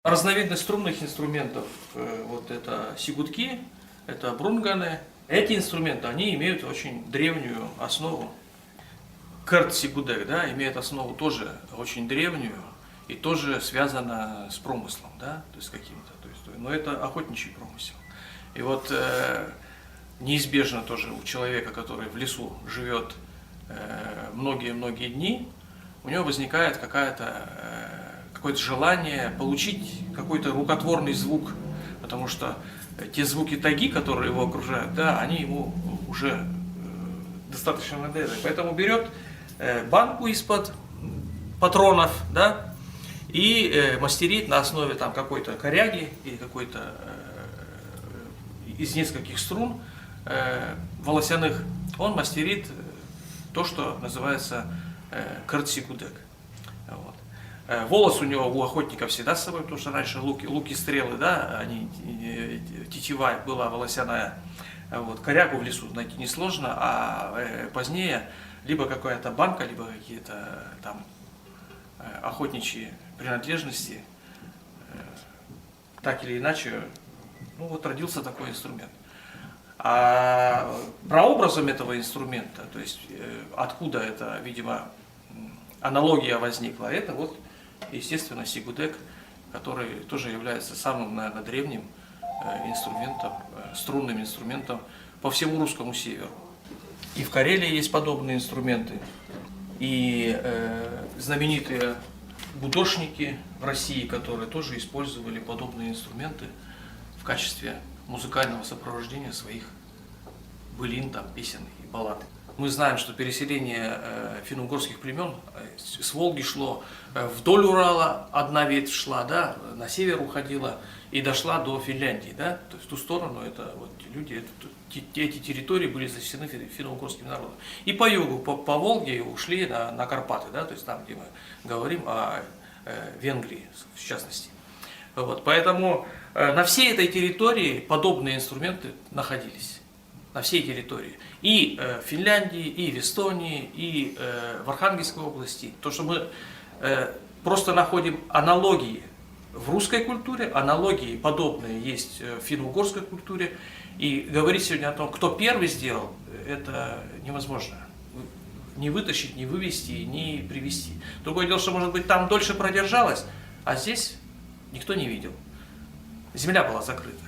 Разновидность струнных инструментов, вот это сигутки, это брунганы. Эти инструменты, они имеют очень древнюю основу. Кэрт-сигудек, да, имеет основу тоже очень древнюю и тоже связана с промыслом, да, то есть каким-то. Но это охотничий промысел. И вот неизбежно тоже у человека, который в лесу живет многие-многие дни, у него возникает какое-то желание получить какой-то рукотворный звук, потому что те звуки тайги, которые его окружают, да, они ему уже достаточно надоели. Поэтому берет банку из-под патронов, да, и мастерит на основе там какой-то коряги или какой-то из нескольких струн волосяных, он мастерит то, что называется кэрт-сигудек. Вот. Волос у него, у охотников всегда с собой, потому что раньше луки, стрелы, да, тетива была волосяная. Вот. Корягу в лесу найти несложно, а позднее либо какая-то банка, либо какие-то там охотничьи принадлежности, так или иначе, ну вот родился такой инструмент. А прообразом этого инструмента, то есть откуда это, видимо, аналогия возникла, это вот, естественно, сигудек, который тоже является самым, наверное, древним инструментом, струнным инструментом по всему русскому северу. И в Карелии есть подобные инструменты, и знаменитые гудошники в России, которые тоже использовали подобные инструменты в качестве музыкального сопровождения своих былин, там, песен и баллад. Мы знаем, что переселение финно-угорских племен с Волги шло вдоль Урала, одна ветвь шла, да, на север уходила и дошла до Финляндии, да, то есть в ту сторону это вот люди, эти территории были засечены финно-угорским народом. И по югу, по Волге ушли на Карпаты, да, то есть там, где мы говорим о Венгрии, в частности. Вот, поэтому на всей этой территории подобные инструменты находились. На всей территории. И в Финляндии, и в Эстонии, и в Архангельской области. То, что мы просто находим аналогии в русской культуре, аналогии подобные есть в финно-угорской культуре. И говорить сегодня о том, кто первый сделал, это невозможно. Не вытащить, не вывести, не привести. Другое дело, что, может быть, там дольше продержалось, а здесь никто не видел. Земля была закрыта.